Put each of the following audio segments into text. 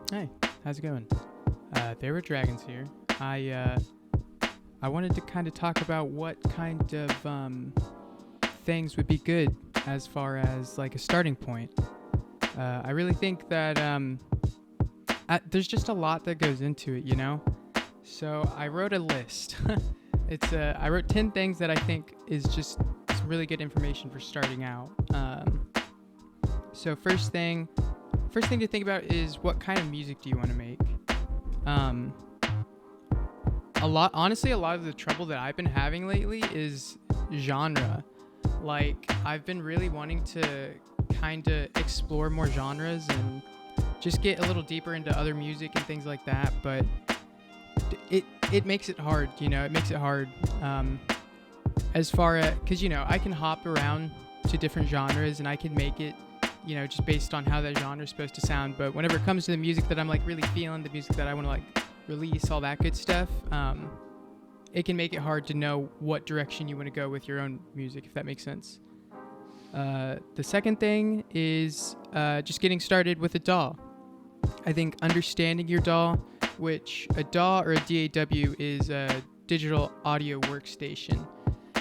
Hey, how's it going? There were dragons here. I wanted to kind of talk about what kind of things would be good as far as like a starting point. I really think that there's just a lot that goes into it, you know. So I wrote a list. I wrote 10 things that I think is just some really good information for starting out. So first thing to think about is what kind of music do you want to make? Um, a lot of the trouble that I've been having lately is genre. Like, I've been really wanting to kind of explore more genres and just get a little deeper into other music and things like that, but it makes it hard, you know. It makes it hard as far as, because, you know, I can hop around to different genres and I can make it, you know, just based on how that genre is supposed to sound. But whenever it comes to the music that I'm like really feeling, the music that I want to like release, all that good stuff, it can make it hard to know what direction you want to go with your own music, if that makes sense. The second thing is just getting started with a DAW. I think understanding your DAW, which a DAW or a DAW is a digital audio workstation.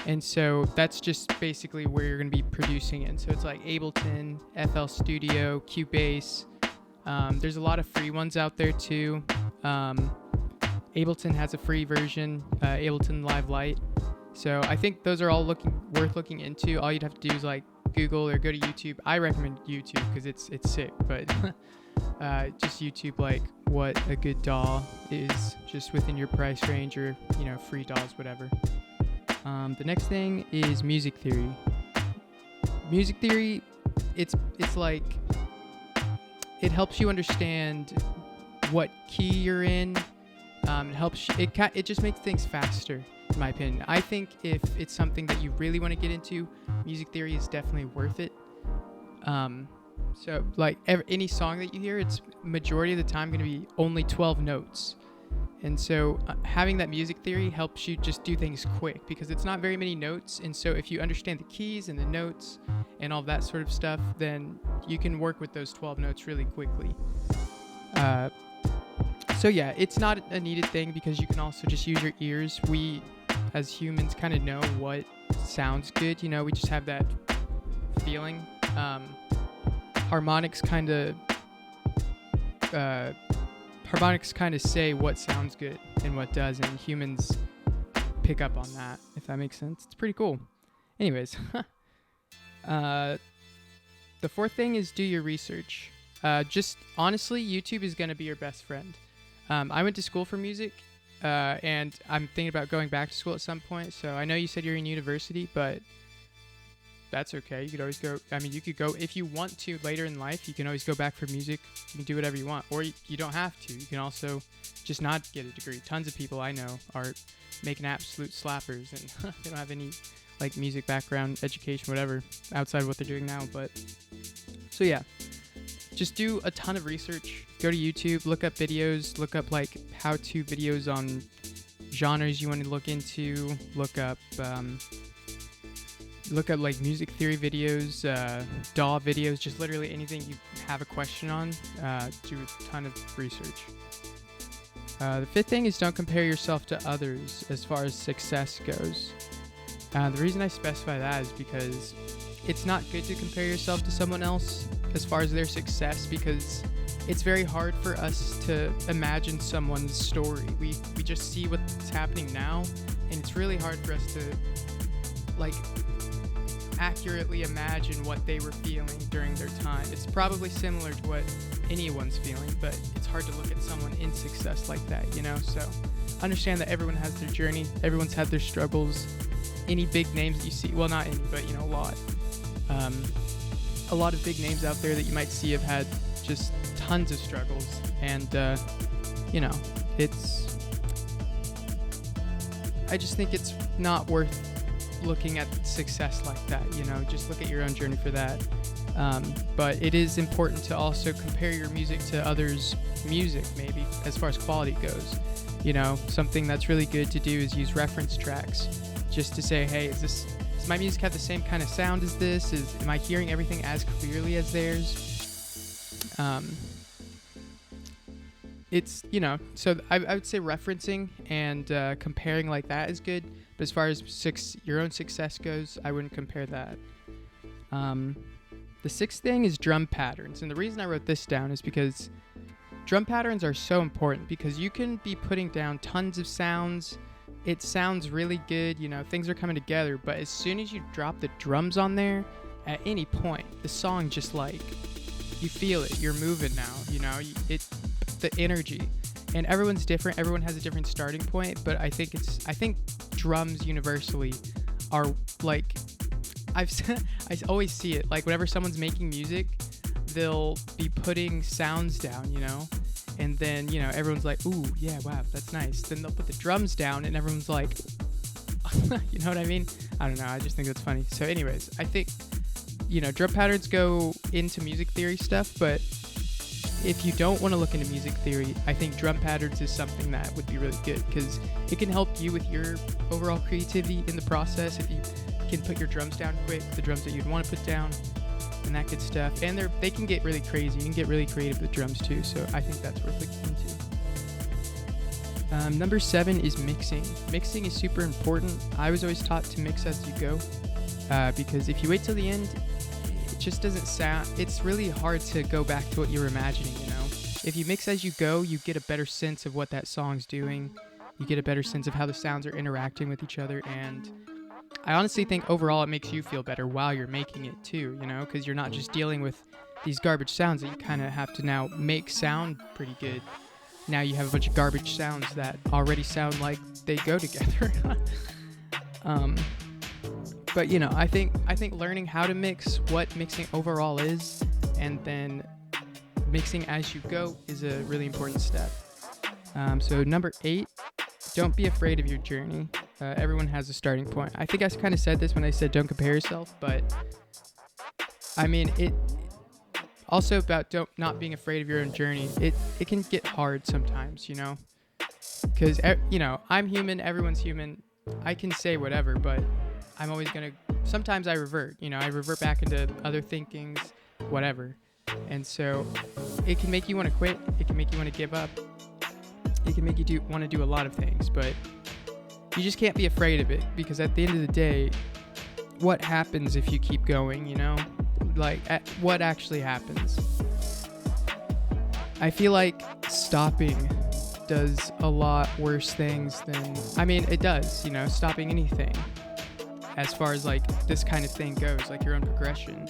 And so that's just basically where you're going to be producing in. So it's like Ableton, FL Studio, Cubase. There's a lot of free ones out there too. Ableton has a free version, Ableton Live Lite. So I think those are all worth looking into. All you'd have to do is like Google or go to YouTube. I recommend YouTube because it's sick, but just YouTube like what a good DAW is just within your price range, or, you know, free DAWs, whatever. The next thing is music theory. Music theory, it's like, it helps you understand what key you're in. It just makes things faster, in my opinion. I think if it's something that you really want to get into, music theory is definitely worth it. So like any song that you hear, it's majority of the time going to be only 12 notes. And so having that music theory helps you just do things quick because it's not very many notes. And so if you understand the keys and the notes and all that sort of stuff, then you can work with those 12 notes really quickly. So yeah, it's not a needed thing because you can also just use your ears. We, as humans, kind of know what sounds good. You know, we just have that feeling. Harmonics kind of say what sounds good and what doesn't. Humans pick up on that, if that makes sense. It's pretty cool. Anyways, the fourth thing is do your research. Just honestly, YouTube is going to be your best friend. I went to school for music, and I'm thinking about going back to school at some point. So I know you said you're in university, but that's okay. You could always go. I mean, you could go if you want to later in life. You can always go back for music. You can do whatever you want, or you don't have to. You can also just not get a degree. Tons of people I know are making absolute slappers, and they don't have any like music background, education, whatever, outside of what they're doing now. But so yeah, just do a ton of research. Go to YouTube, look up videos, look up like how-to videos on genres you want to look into. Look up like music theory videos, DAW videos, just literally anything you have a question on. Do a ton of research. The fifth thing is don't compare yourself to others as far as success goes. The reason I specify that is because it's not good to compare yourself to someone else as far as their success, because it's very hard for us to imagine someone's story. We just see what's happening now, and it's really hard for us to like accurately imagine what they were feeling during their time. It's probably similar to what anyone's feeling, but it's hard to look at someone in success like that, you know? So understand that everyone has their journey. Everyone's had their struggles. Any big names that you see, well, not any, but, you know, a lot. A lot of big names out there that you might see have had just tons of struggles. And, you know, I just think it's not worth looking at success like that, you know. Just look at your own journey for that. But it is important to also compare your music to others' music, maybe as far as quality goes. You know, something that's really good to do is use reference tracks, just to say, hey, does my music have the same kind of sound as this? Am I hearing everything as clearly as theirs? it's, so I would say referencing and comparing like that is good. But as far as your own success goes, I wouldn't compare that. The sixth thing is drum patterns. And the reason I wrote this down is because drum patterns are so important, because you can be putting down tons of sounds. It sounds really good, things are coming together. But as soon as you drop the drums on there, at any point, the song just like, you feel it. You're moving now, the energy. And everyone's different. Everyone has a different starting point. But I think drums universally are like, I always see it. Like whenever someone's making music, they'll be putting sounds down, and then, everyone's like, ooh, yeah, wow, that's nice. Then they'll put the drums down and everyone's like, you know what I mean? I don't know. I just think that's funny. So anyways, I think, drum patterns go into music theory stuff, but if you don't want to look into music theory, I think drum patterns is something that would be really good, because it can help you with your overall creativity in the process. If you can put your drums down quick, the drums that you'd want to put down, and that good stuff. And they can get really crazy. You can get really creative with drums too, so I think that's worth looking into. Number 7 is mixing. Mixing is super important. I was always taught to mix as you go, because if you wait till the end, it just doesn't sound, it's really hard to go back to what you were imagining, If you mix as you go, you get a better sense of what that song's doing. You get a better sense of how the sounds are interacting with each other, and I honestly think overall it makes you feel better while you're making it too, because you're not just dealing with these garbage sounds that you kind of have to now make sound pretty good. Now you have a bunch of garbage sounds that already sound like they go together. But I think learning how to mix, what mixing overall is, and then mixing as you go is a really important step. So number 8, don't be afraid of your journey. Everyone has a starting point. I think I kind of said this when I said don't compare yourself, but I mean it. Also about not being afraid of your own journey. It can get hard sometimes, because I'm human. Everyone's human. I can say whatever, but I'm always gonna. Sometimes I revert. I revert back into other thinkings, whatever, and so it can make you want to quit. It can make you want to give up. It can make you want to do a lot of things, but you just can't be afraid of it, because at the end of the day, what happens if you keep going, what actually happens? I feel like stopping does a lot worse things than, it does, stopping anything. As far as this kind of thing goes, your own progression,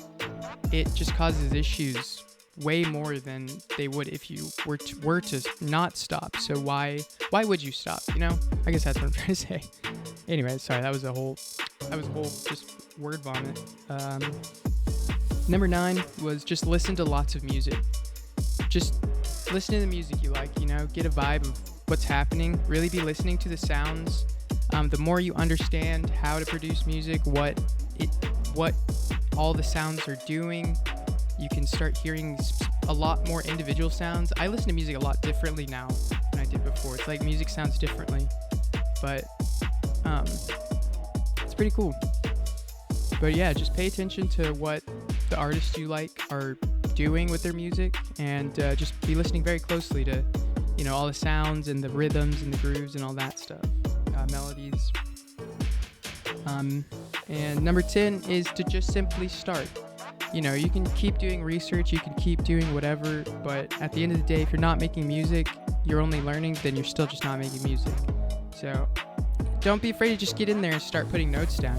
it just causes issues way more than they would if you were to not stop. So why would you stop? I guess that's what I'm trying to say. Anyway, sorry, that was a whole just word vomit. Number 9 was just listen to lots of music. Just listen to the music you like. Get a vibe of what's happening. Really be listening to the sounds. The more you understand how to produce music, what all the sounds are doing, you can start hearing a lot more individual sounds. I listen to music a lot differently now than I did before. It's like music sounds differently, but it's pretty cool. But yeah, just pay attention to what the artists you like are doing with their music, and just be listening very closely to, all the sounds and the rhythms and the grooves and all that stuff, melodies. And number 10 is to just simply start. You can keep doing research, you can keep doing whatever, but at the end of the day, if you're not making music, you're only learning, then you're still just not making music. So don't be afraid to just get in there and start putting notes down,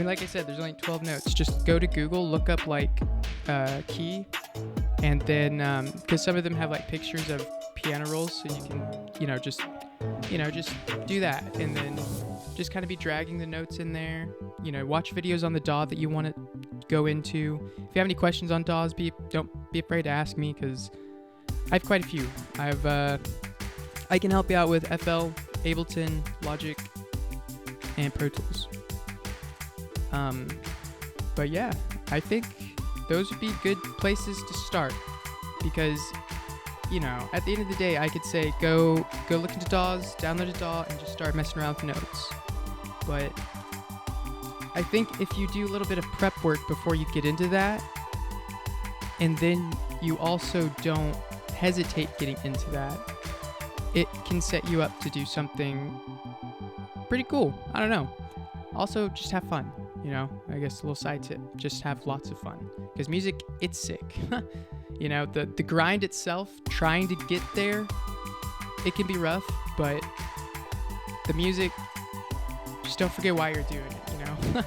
like I said, there's only 12 notes. Just go to Google, look up key, and then, because some of them have pictures of piano rolls, so you can, just do that, and then just kind of be dragging the notes in there. Watch videos on the DAW that you want to go into. If you have any questions on DAWs, don't be afraid to ask me, because I have quite a few. I can help you out with FL, Ableton, Logic, and Pro Tools. But yeah, I think those would be good places to start, because at the end of the day, I could say go look into DAWs, download a DAW, and just start messing around with notes. But I think if you do a little bit of prep work before you get into that, and then you also don't hesitate getting into that, it can set you up to do something pretty cool. I don't know. Also, just have fun. I guess a little side tip: just have lots of fun, because music, it's sick. The grind itself, trying to get there, it can be rough, but the music, just don't forget why you're doing it.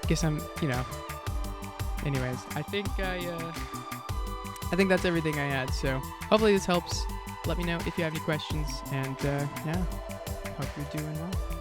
Guess I'm, anyways, I think that's everything I had. So hopefully this helps. Let me know if you have any questions, and hope you're doing well.